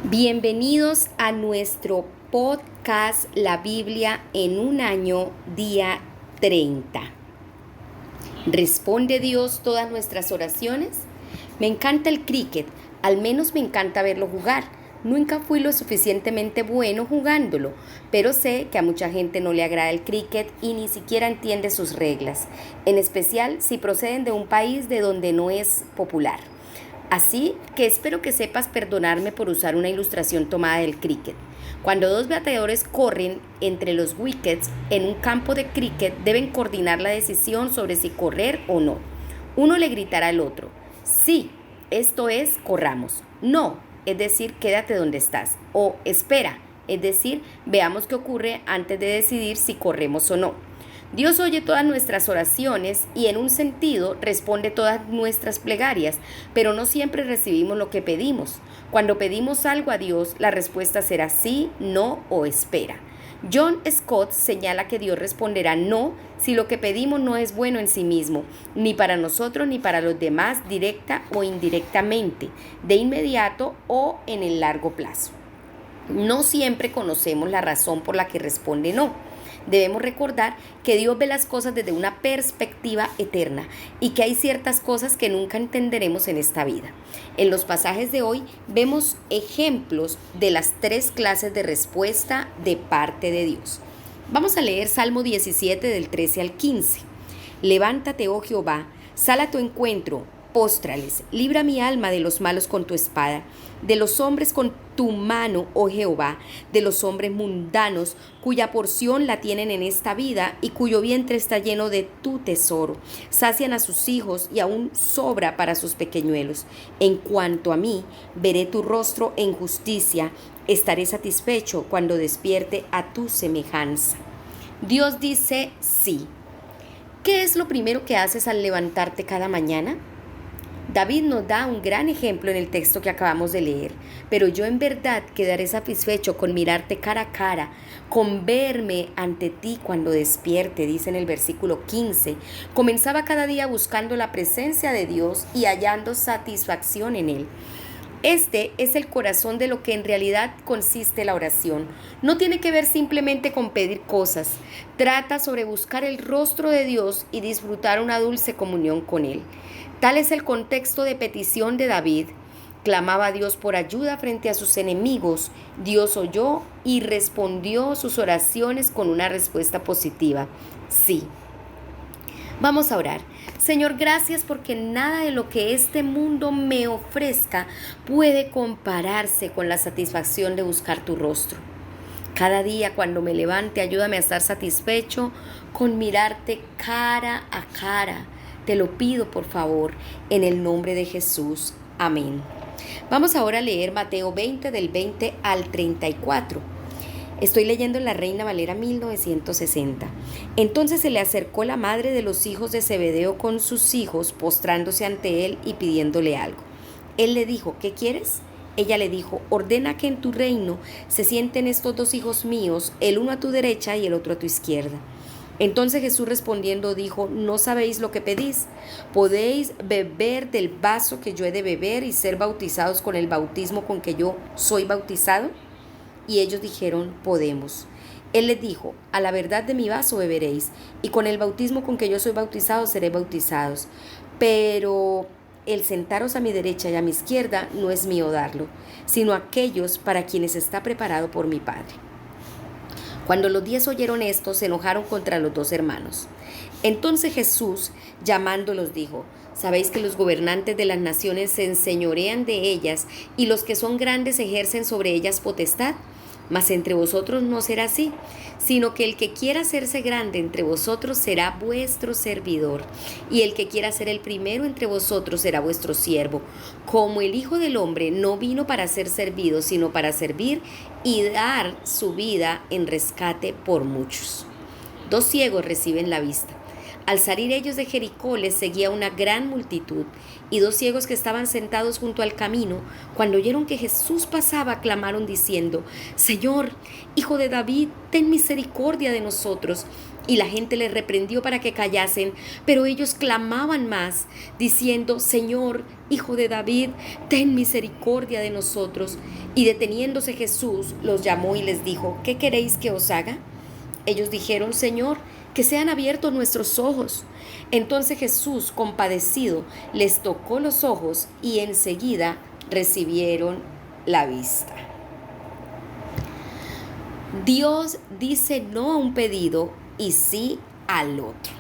Bienvenidos a nuestro podcast La Biblia en un año, día 30. ¿Responde Dios todas nuestras oraciones? Me encanta el cricket, al menos me encanta verlo jugar. Nunca fui lo suficientemente bueno jugándolo, pero sé que a mucha gente no le agrada el cricket y ni siquiera entiende sus reglas, en especial si proceden de un país de donde no es popular. Así que espero que sepas perdonarme por usar una ilustración tomada del cricket. Cuando dos bateadores corren entre los wickets en un campo de cricket, deben coordinar la decisión sobre si correr o no. Uno le gritará al otro: sí, esto es, corramos. No, es decir, quédate donde estás. O espera, es decir, veamos qué ocurre antes de decidir si corremos o no. Dios oye todas nuestras oraciones y en un sentido responde todas nuestras plegarias, pero no siempre recibimos lo que pedimos. Cuando pedimos algo a Dios, la respuesta será sí, no o espera. John Scott señala que Dios responderá no si lo que pedimos no es bueno en sí mismo, ni para nosotros ni para los demás, directa o indirectamente, de inmediato o en el largo plazo. No siempre conocemos la razón por la que responde no. Debemos recordar que Dios ve las cosas desde una perspectiva eterna y que hay ciertas cosas que nunca entenderemos en esta vida. En los pasajes de hoy vemos ejemplos de las tres clases de respuesta de parte de Dios. Vamos a leer Salmo 17 del 13 al 15. Levántate, oh Jehová, sal a tu encuentro, póstrales, libra mi alma de los malos con tu espada, de los hombres con tu mano, oh Jehová, de los hombres mundanos, cuya porción la tienen en esta vida y cuyo vientre está lleno de tu tesoro. Sacian a sus hijos y aún sobra para sus pequeñuelos. En cuanto a mí, veré tu rostro en justicia, estaré satisfecho cuando despierte a tu semejanza. Dios dice sí. ¿Qué es lo primero que haces al levantarte cada mañana? David nos da un gran ejemplo en el texto que acabamos de leer, pero yo en verdad quedaré satisfecho con mirarte cara a cara, con verme ante ti cuando despierte, dice en el versículo 15. Comenzaba cada día buscando la presencia de Dios y hallando satisfacción en Él. Este es el corazón de lo que en realidad consiste la oración. No tiene que ver simplemente con pedir cosas. Trata sobre buscar el rostro de Dios y disfrutar una dulce comunión con Él. Tal es el contexto de petición de David. Clamaba a Dios por ayuda frente a sus enemigos. Dios oyó y respondió sus oraciones con una respuesta positiva: sí. Vamos a orar. Señor, gracias porque nada de lo que este mundo me ofrezca puede compararse con la satisfacción de buscar tu rostro. Cada día cuando me levante, ayúdame a estar satisfecho con mirarte cara a cara. Te lo pido, por favor, en el nombre de Jesús. Amén. Vamos ahora a leer Mateo 20 del 20 al 34. Estoy leyendo en la Reina Valera 1960. Entonces se le acercó la madre de los hijos de Zebedeo con sus hijos, postrándose ante él y pidiéndole algo. Él le dijo: ¿qué quieres? Ella le dijo: ordena que en tu reino se sienten estos dos hijos míos, el uno a tu derecha y el otro a tu izquierda. Entonces Jesús respondiendo dijo: ¿no sabéis lo que pedís? ¿Podéis beber del vaso que yo he de beber y ser bautizados con el bautismo con que yo soy bautizado? Y ellos dijeron: podemos. Él les dijo: a la verdad de mi vaso beberéis, y con el bautismo con que yo soy bautizado seréis bautizados. Pero el sentaros a mi derecha y a mi izquierda no es mío darlo, sino aquellos para quienes está preparado por mi Padre. Cuando los 10 oyeron esto, se enojaron contra los dos hermanos. Entonces Jesús, llamándolos, dijo: ¿sabéis que los gobernantes de las naciones se enseñorean de ellas y los que son grandes ejercen sobre ellas potestad? Mas entre vosotros no será así, sino que el que quiera hacerse grande entre vosotros será vuestro servidor, y el que quiera ser el primero entre vosotros será vuestro siervo. Como el Hijo del Hombre no vino para ser servido, sino para servir y dar su vida en rescate por muchos. 2 ciegos reciben la vista. Al salir ellos de Jericó les seguía una gran multitud, y 2 ciegos que estaban sentados junto al camino, cuando oyeron que Jesús pasaba, clamaron diciendo: Señor, Hijo de David, ten misericordia de nosotros. Y la gente les reprendió para que callasen, pero ellos clamaban más, diciendo: Señor, Hijo de David, ten misericordia de nosotros. Y deteniéndose Jesús, los llamó y les dijo: ¿Qué queréis que os haga? Ellos dijeron: Señor, que sean abiertos nuestros ojos. Entonces Jesús, compadecido, les tocó los ojos y enseguida recibieron la vista. Dios dice no a un pedido y sí al otro.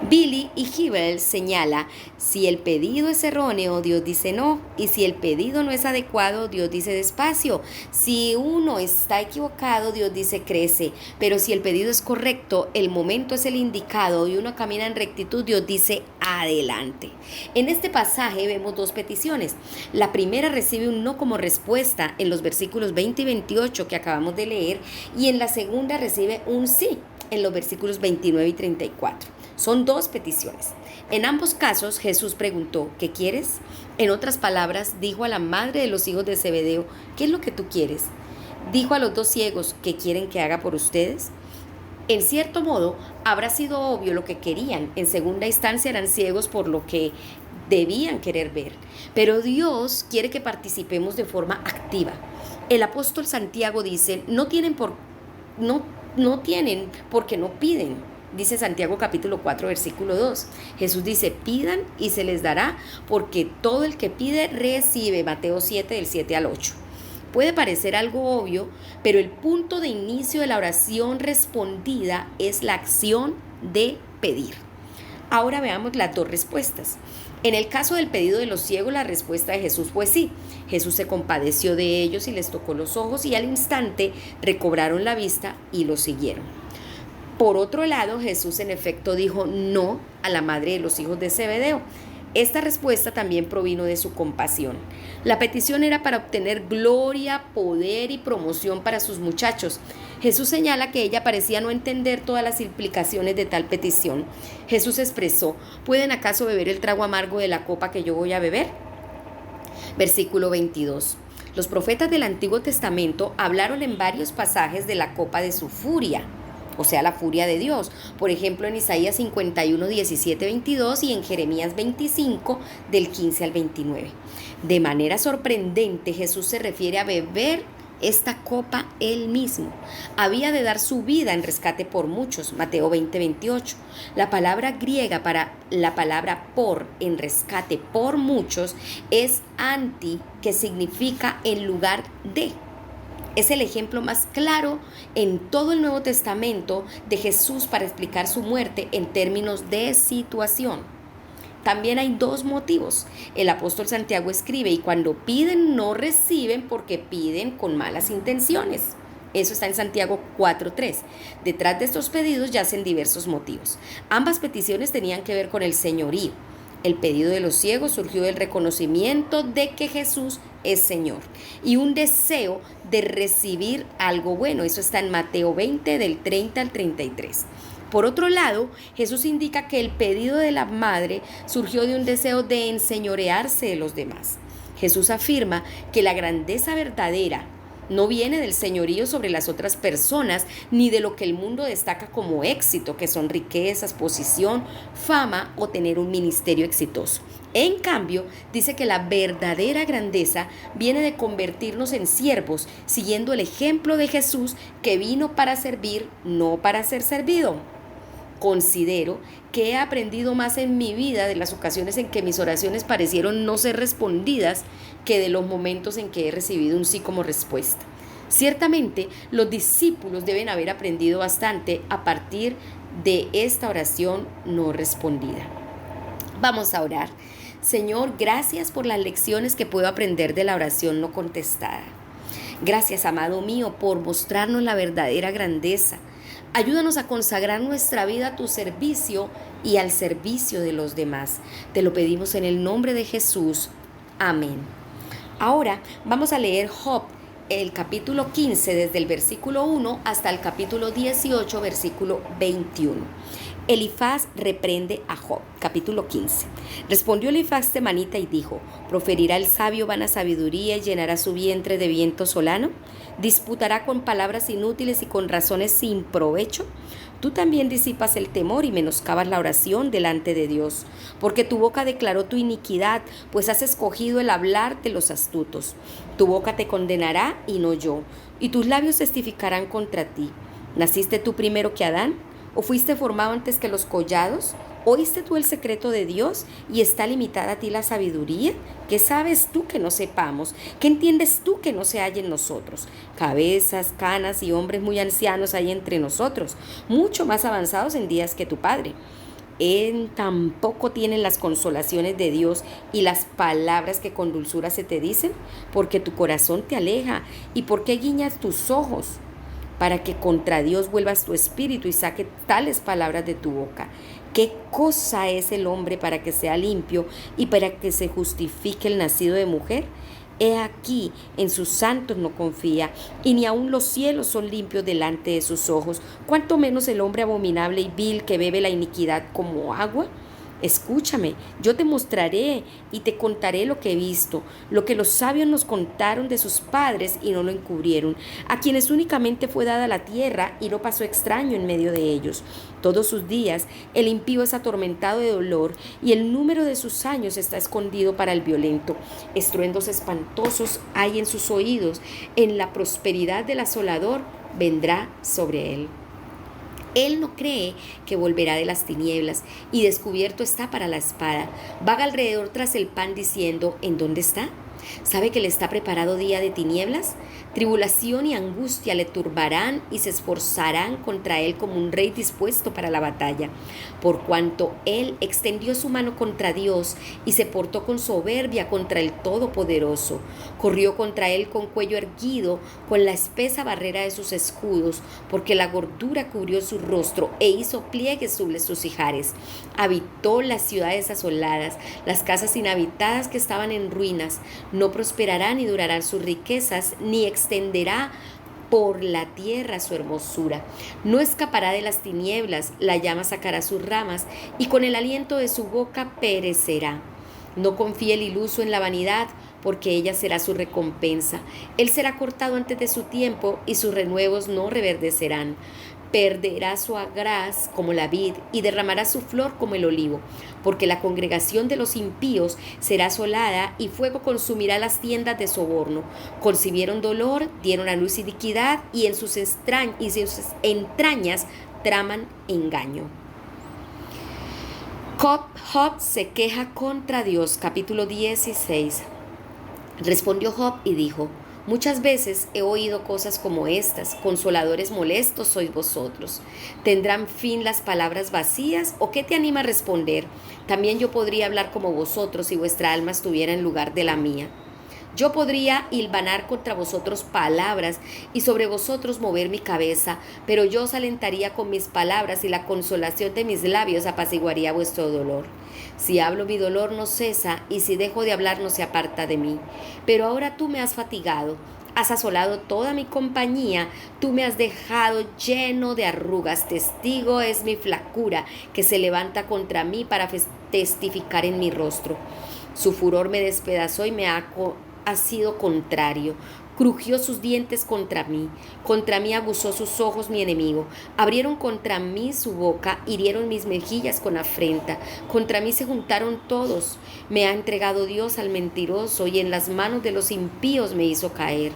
Billy y Hybels señala: si el pedido es erróneo, Dios dice no, y si el pedido no es adecuado, Dios dice despacio. Si uno está equivocado, Dios dice crece, pero si el pedido es correcto, el momento es el indicado y uno camina en rectitud, Dios dice adelante. En este pasaje vemos dos peticiones. La primera recibe un no como respuesta en los versículos 20 y 28 que acabamos de leer, y en la segunda recibe un sí en los versículos 29 y 34. Son dos peticiones. En ambos casos Jesús preguntó: ¿qué quieres? En otras palabras, dijo a la madre de los hijos de Zebedeo: ¿qué es lo que tú quieres? Dijo a los dos ciegos: ¿qué quieren que haga por ustedes? En cierto modo, habrá sido obvio lo que querían. En segunda instancia eran ciegos por lo que debían querer ver. Pero Dios quiere que participemos de forma activa. El apóstol Santiago dice: no tienen porque no piden. Dice Santiago capítulo 4 versículo 2. Jesús dice: pidan y se les dará, porque todo el que pide recibe. Mateo 7 del 7 al 8. Puede parecer algo obvio, pero el punto de inicio de la oración respondida es la acción de pedir. Ahora veamos las dos respuestas. En el caso del pedido de los ciegos, la respuesta de Jesús fue sí. Jesús se compadeció de ellos y les tocó los ojos, y al instante recobraron la vista y lo siguieron. Por otro lado, Jesús en efecto dijo no a la madre de los hijos de Zebedeo. Esta respuesta también provino de su compasión. La petición era para obtener gloria, poder y promoción para sus muchachos. Jesús señala que ella parecía no entender todas las implicaciones de tal petición. Jesús expresó: ¿pueden acaso beber el trago amargo de la copa que yo voy a beber? Versículo 22. Los profetas del Antiguo Testamento hablaron en varios pasajes de la copa de su furia, o sea, la furia de Dios. Por ejemplo, en Isaías 51, 17, 22 y en Jeremías 25, del 15 al 29. De manera sorprendente, Jesús se refiere a beber esta copa él mismo. Había de dar su vida en rescate por muchos. Mateo 20, 28. La palabra griega para la palabra por en rescate por muchos es anti, que significa en lugar de. Es el ejemplo más claro en todo el Nuevo Testamento de Jesús para explicar su muerte en términos de situación. También hay dos motivos. El apóstol Santiago escribe: y cuando piden no reciben porque piden con malas intenciones. Eso está en Santiago 4:3. Detrás de estos pedidos yacen diversos motivos. Ambas peticiones tenían que ver con el señorío. El pedido de los ciegos surgió del reconocimiento de que Jesús es Señor y un deseo de recibir algo bueno. Eso está en Mateo 20 del 30 al 33. Por otro lado, Jesús indica que el pedido de la madre surgió de un deseo de enseñorearse de los demás. Jesús afirma que la grandeza verdadera no viene del señorío sobre las otras personas, ni de lo que el mundo destaca como éxito, que son riquezas, posición, fama o tener un ministerio exitoso. En cambio, dice que la verdadera grandeza viene de convertirnos en siervos, siguiendo el ejemplo de Jesús, que vino para servir, no para ser servido. Considero que he aprendido más en mi vida de las ocasiones en que mis oraciones parecieron no ser respondidas que de los momentos en que he recibido un sí como respuesta. Ciertamente, los discípulos deben haber aprendido bastante a partir de esta oración no respondida. Vamos a orar. Señor, gracias por las lecciones que puedo aprender de la oración no contestada. Gracias, amado mío, por mostrarnos la verdadera grandeza. Ayúdanos a consagrar nuestra vida a tu servicio y al servicio de los demás. Te lo pedimos en el nombre de Jesús. Amén. Ahora vamos a leer Job, el capítulo 15, desde el versículo 1 hasta el capítulo 18, versículo 21. Elifaz reprende a Job, capítulo 15. Respondió Elifaz temanita y dijo: ¿Proferirá el sabio vana sabiduría y llenará su vientre de viento solano? ¿Disputará con palabras inútiles y con razones sin provecho? Tú también disipas el temor y menoscabas la oración delante de Dios, porque tu boca declaró tu iniquidad, pues has escogido el hablar de los astutos. Tu boca te condenará y no yo, y tus labios testificarán contra ti. ¿Naciste tú primero que Adán? ¿O fuiste formado antes que los collados? ¿Oíste tú el secreto de Dios y está limitada a ti la sabiduría? ¿Qué sabes tú que no sepamos? ¿Qué entiendes tú que no se halla en nosotros? Cabezas, canas y hombres muy ancianos hay entre nosotros, mucho más avanzados en días que tu padre. Él tampoco tienen las consolaciones de Dios y las palabras que con dulzura se te dicen, porque tu corazón te aleja y porque guiñas tus ojos, para que contra Dios vuelvas tu espíritu y saque tales palabras de tu boca. ¿Qué cosa es el hombre para que sea limpio y para que se justifique el nacido de mujer? He aquí, en sus santos no confía, y ni aun los cielos son limpios delante de sus ojos, cuanto menos el hombre abominable y vil que bebe la iniquidad como agua. Escúchame, yo te mostraré y te contaré lo que he visto, lo que los sabios nos contaron de sus padres y no lo encubrieron, a quienes únicamente fue dada la tierra y no pasó extraño en medio de ellos. Todos sus días el impío es atormentado de dolor y el número de sus años está escondido para el violento. Estruendos espantosos hay en sus oídos, en la prosperidad del asolador vendrá sobre él. Él no cree que volverá de las tinieblas y descubierto está para la espada. Vaga alrededor tras el pan diciendo: ¿en dónde está? ¿Sabe que le está preparado día de tinieblas? Tribulación y angustia le turbarán y se esforzarán contra él como un rey dispuesto para la batalla. Por cuanto él extendió su mano contra Dios y se portó con soberbia contra el Todopoderoso. Corrió contra él con cuello erguido, con la espesa barrera de sus escudos, porque la gordura cubrió su rostro e hizo pliegues sobre sus ijares. Habitó las ciudades asoladas, las casas inhabitadas que estaban en ruinas. No prosperará ni durarán sus riquezas, ni extenderá por la tierra su hermosura. No escapará de las tinieblas, la llama sacará sus ramas, y con el aliento de su boca perecerá. No confíe el iluso en la vanidad, porque ella será su recompensa. Él será cortado antes de su tiempo, y sus renuevos no reverdecerán. Perderá su agraz como la vid y derramará su flor como el olivo, porque la congregación de los impíos será asolada y fuego consumirá las tiendas de soborno. Concibieron dolor, dieron a luz iniquidad y en sus entrañas traman engaño. Job se queja contra Dios, capítulo 16. Respondió Job y dijo: muchas veces he oído cosas como estas: consoladores molestos sois vosotros. ¿Tendrán fin las palabras vacías? ¿O qué te anima a responder? También yo podría hablar como vosotros si vuestra alma estuviera en lugar de la mía. Yo podría hilvanar contra vosotros palabras y sobre vosotros mover mi cabeza, pero yo os alentaría con mis palabras y la consolación de mis labios apaciguaría vuestro dolor. Si hablo, mi dolor no cesa, y si dejo de hablar no se aparta de mí. Pero ahora tú me has fatigado, has asolado toda mi compañía, tú me has dejado lleno de arrugas. Testigo es mi flacura, que se levanta contra mí para testificar en mi rostro. Su furor me despedazó y me ha sido contrario. Crujió sus dientes contra mí aguzó sus ojos mi enemigo. Abrieron contra mí su boca, hirieron mis mejillas con afrenta. Contra mí se juntaron todos. Me ha entregado Dios al mentiroso, y en las manos de los impíos me hizo caer.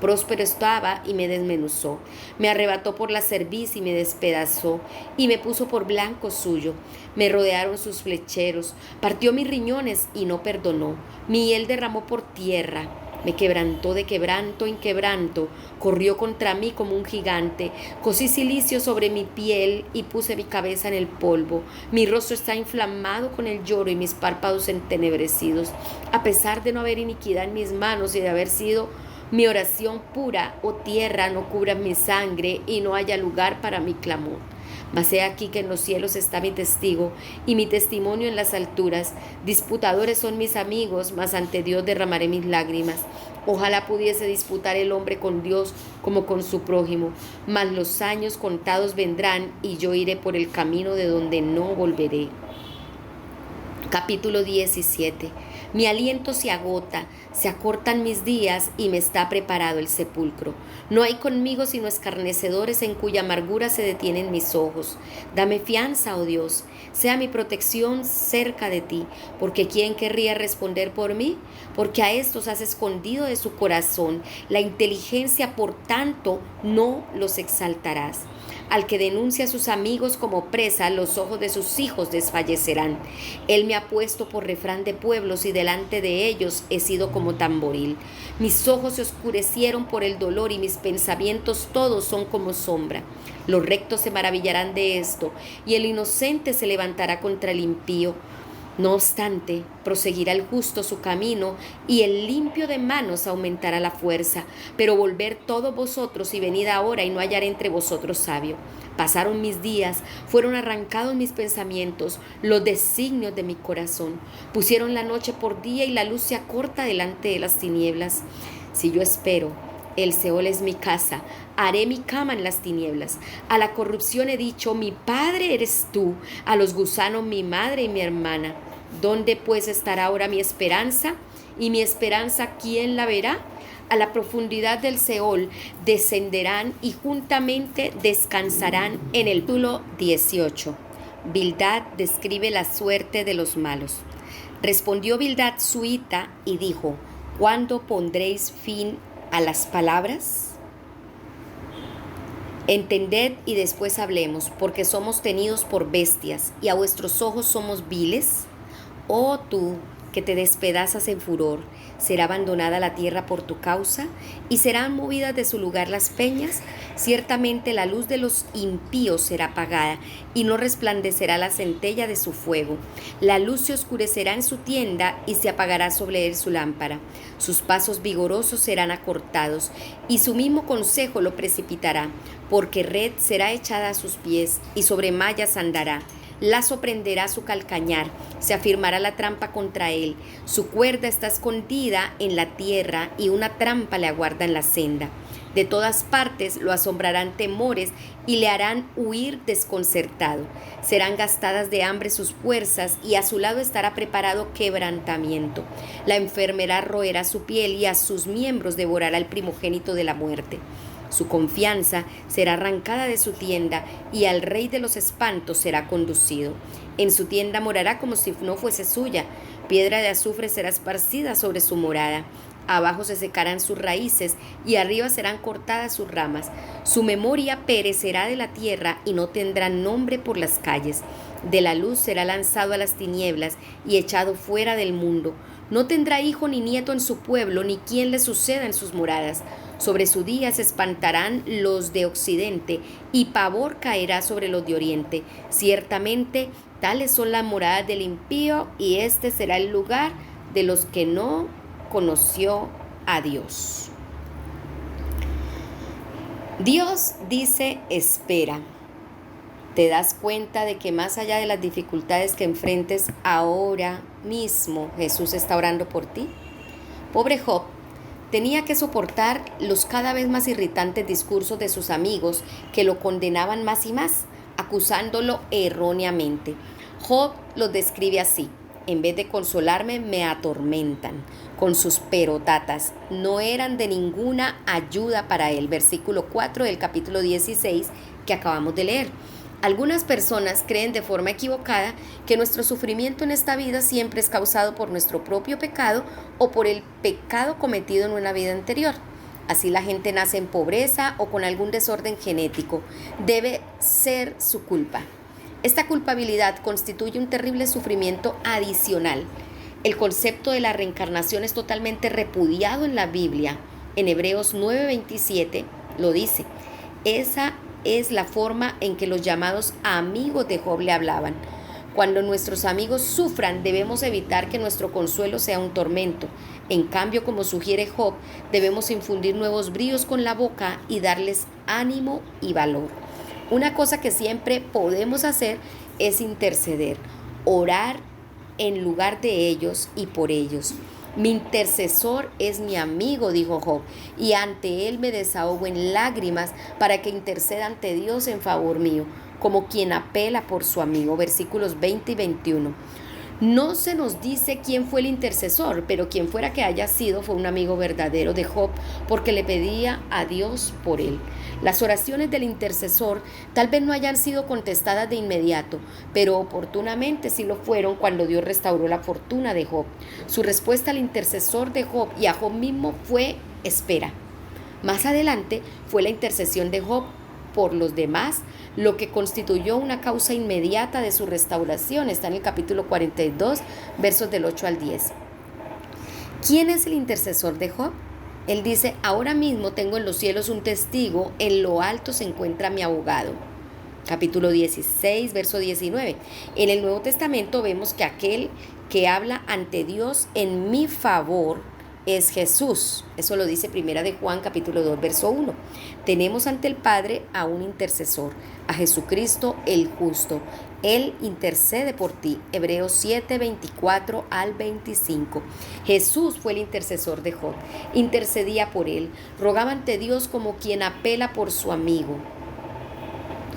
Próspero estaba y me desmenuzó. Me arrebató por la cerviz y me despedazó, y me puso por blanco suyo. Me rodearon sus flecheros, partió mis riñones y no perdonó. Mi hiel derramó por tierra. Me quebrantó de quebranto en quebranto, corrió contra mí como un gigante. Cosí cilicio sobre mi piel y puse mi cabeza en el polvo. Mi rostro está inflamado con el lloro y mis párpados entenebrecidos. A pesar de no haber iniquidad en mis manos y de haber sido mi oración pura, oh tierra, no cubras mi sangre y no haya lugar para mi clamor. Mas he aquí que en los cielos está mi testigo, y mi testimonio en las alturas. Disputadores son mis amigos, mas ante Dios derramaré mis lágrimas. Ojalá pudiese disputar el hombre con Dios como con su prójimo, mas los años contados vendrán, y yo iré por el camino de donde no volveré. Capítulo 17. Mi aliento se agota, se acortan mis días y me está preparado el sepulcro. No hay conmigo sino escarnecedores en cuya amargura se detienen mis ojos. Dame fianza, oh Dios, sea mi protección cerca de ti, porque ¿quién querría responder por mí? Porque a estos has escondido de su corazón la inteligencia, por tanto no los exaltarás. Al que denuncia a sus amigos como presa, los ojos de sus hijos desfallecerán. Él me ha puesto por refrán de pueblos y delante de ellos he sido como tamboril. Mis ojos se oscurecieron por el dolor y mis pensamientos todos son como sombra. Los rectos se maravillarán de esto y el inocente se levantará contra el impío. No obstante, proseguirá el justo su camino, y el limpio de manos aumentará la fuerza. Pero volver todos vosotros y venid ahora, y no hallaré entre vosotros sabio. Pasaron mis días, fueron arrancados mis pensamientos, los designios de mi corazón. Pusieron la noche por día, y la luz se acorta delante de las tinieblas. Si yo espero, el Seol es mi casa, haré mi cama en las tinieblas. A la corrupción he dicho, mi padre eres tú, a los gusanos mi madre y mi hermana. ¿Dónde pues estará ahora mi esperanza? ¿Y mi esperanza quién la verá? A la profundidad del Seol descenderán y juntamente descansarán en el capítulo 18. Bildad describe la suerte de los malos. Respondió Bildad suita y dijo, ¿cuándo pondréis fin a las palabras? Entended y después hablemos, porque somos tenidos por bestias, y a vuestros ojos somos viles. Oh tú, que te despedazas en furor, ¿será abandonada la tierra por tu causa? ¿Y serán movidas de su lugar las peñas? Ciertamente la luz de los impíos será apagada, y no resplandecerá la centella de su fuego. La luz se oscurecerá en su tienda, y se apagará sobre él su lámpara. Sus pasos vigorosos serán acortados, y su mismo consejo lo precipitará, porque red será echada a sus pies, y sobre mallas andará. Lazo prenderá su calcañar, se afirmará la trampa contra él. Su cuerda está escondida en la tierra y una trampa le aguarda en la senda. De todas partes lo asombrarán temores y le harán huir desconcertado. Serán gastadas de hambre sus fuerzas y a su lado estará preparado quebrantamiento. La enfermedad roerá su piel y a sus miembros devorará el primogénito de la muerte. Su confianza será arrancada de su tienda y al rey de los espantos será conducido. En su tienda morará como si no fuese suya. Piedra de azufre será esparcida sobre su morada. Abajo se secarán sus raíces y arriba serán cortadas sus ramas. Su memoria perecerá de la tierra y no tendrá nombre por las calles. De la luz será lanzado a las tinieblas y echado fuera del mundo. No tendrá hijo ni nieto en su pueblo, ni quien le suceda en sus moradas. Sobre su día se espantarán los de occidente, y pavor caerá sobre los de oriente. Ciertamente, tales son las moradas del impío, y este será el lugar de los que no conoció a Dios. Dios dice, espera. ¿Te das cuenta de que más allá de las dificultades que enfrentes ahora mismo, Jesús está orando por ti? Pobre Job tenía que soportar los cada vez más irritantes discursos de sus amigos que lo condenaban más y más, acusándolo erróneamente. Job los describe así: en vez de consolarme, me atormentan con sus perotatas. No eran de ninguna ayuda para él. Versículo 4 del capítulo 16 que acabamos de leer. Algunas personas creen de forma equivocada que nuestro sufrimiento en esta vida siempre es causado por nuestro propio pecado o por el pecado cometido en una vida anterior. Así la gente nace en pobreza o con algún desorden genético. Debe ser su culpa. Esta culpabilidad constituye un terrible sufrimiento adicional. El concepto de la reencarnación es totalmente repudiado en la Biblia. En Hebreos 9:27 lo dice. Esa es la forma en que los llamados amigos de Job le hablaban. Cuando nuestros amigos sufran, debemos evitar que nuestro consuelo sea un tormento. En cambio, como sugiere Job, debemos infundir nuevos bríos con la boca y darles ánimo y valor. Una cosa que siempre podemos hacer es interceder, orar en lugar de ellos y por ellos. Mi intercesor es mi amigo, dijo Job, y ante él me desahogo en lágrimas para que interceda ante Dios en favor mío, como quien apela por su amigo. Versículos 20 y 21. No se nos dice quién fue el intercesor, pero quien fuera que haya sido fue un amigo verdadero de Job porque le pedía a Dios por él. Las oraciones del intercesor tal vez no hayan sido contestadas de inmediato, pero oportunamente sí lo fueron cuando Dios restauró la fortuna de Job. Su respuesta al intercesor de Job y a Job mismo fue espera. Más adelante fue la intercesión de Job por los demás, lo que constituyó una causa inmediata de su restauración. Está en el capítulo 42, versos del 8 al 10. ¿Quién es el intercesor de Job? Él dice, ahora mismo tengo en los cielos un testigo, en lo alto se encuentra mi abogado. Capítulo 16, verso 19. En el Nuevo Testamento vemos que aquel que habla ante Dios en mi favor es Jesús. Eso lo dice Primera de Juan, capítulo 2, verso 1. Tenemos ante el Padre a un intercesor, a Jesucristo el justo. Él intercede por ti. Hebreos 7, 24 al 25. Jesús fue el intercesor de Job. Intercedía por él. Rogaba ante Dios como quien apela por su amigo.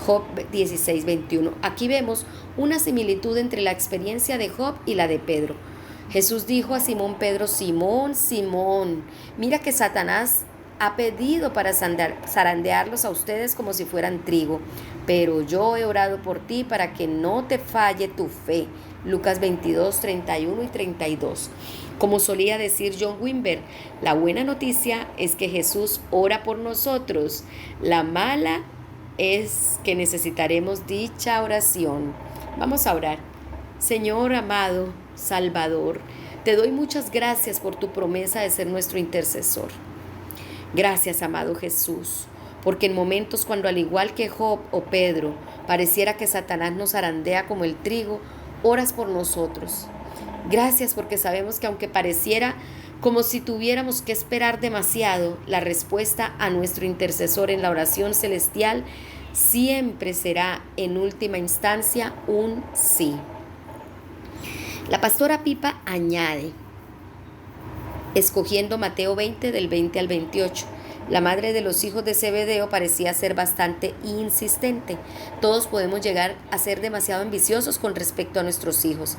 Job 16, 21. Aquí vemos una similitud entre la experiencia de Job y la de Pedro. Jesús dijo a Simón Pedro, Simón, Simón, mira que Satanás ha pedido para zarandearlos a ustedes como si fueran trigo, pero yo he orado por ti para que no te falle tu fe. Lucas 22, 31 y 32. Como solía decir John Wimber, la buena noticia es que Jesús ora por nosotros. La mala es que necesitaremos dicha oración. Vamos a orar. Señor amado, Salvador, te doy muchas gracias por tu promesa de ser nuestro intercesor. Gracias, amado Jesús, porque en momentos cuando al igual que Job o Pedro pareciera que Satanás nos zarandea como el trigo, oras por nosotros. Gracias porque sabemos que aunque pareciera como si tuviéramos que esperar demasiado, la respuesta a nuestro intercesor en la oración celestial siempre será en última instancia un sí. La pastora Pipa añade, escogiendo Mateo 20 del 20 al 28. La madre de los hijos de Zebedeo parecía ser bastante insistente. Todos podemos llegar a ser demasiado ambiciosos con respecto a nuestros hijos.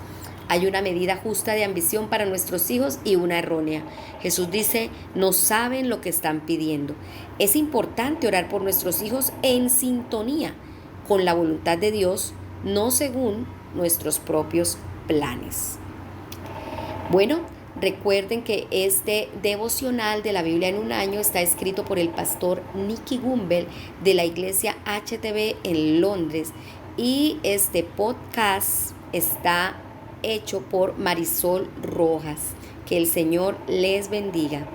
Hay una medida justa de ambición para nuestros hijos y una errónea. Jesús dice, no saben lo que están pidiendo. Es importante orar por nuestros hijos en sintonía con la voluntad de Dios, no según nuestros propios planes. Bueno, recuerden que este devocional de la Biblia en un año está escrito por el pastor Nicky Gumbel de la iglesia HTB en Londres y este podcast está hecho por Marisol Rojas. Que el Señor les bendiga.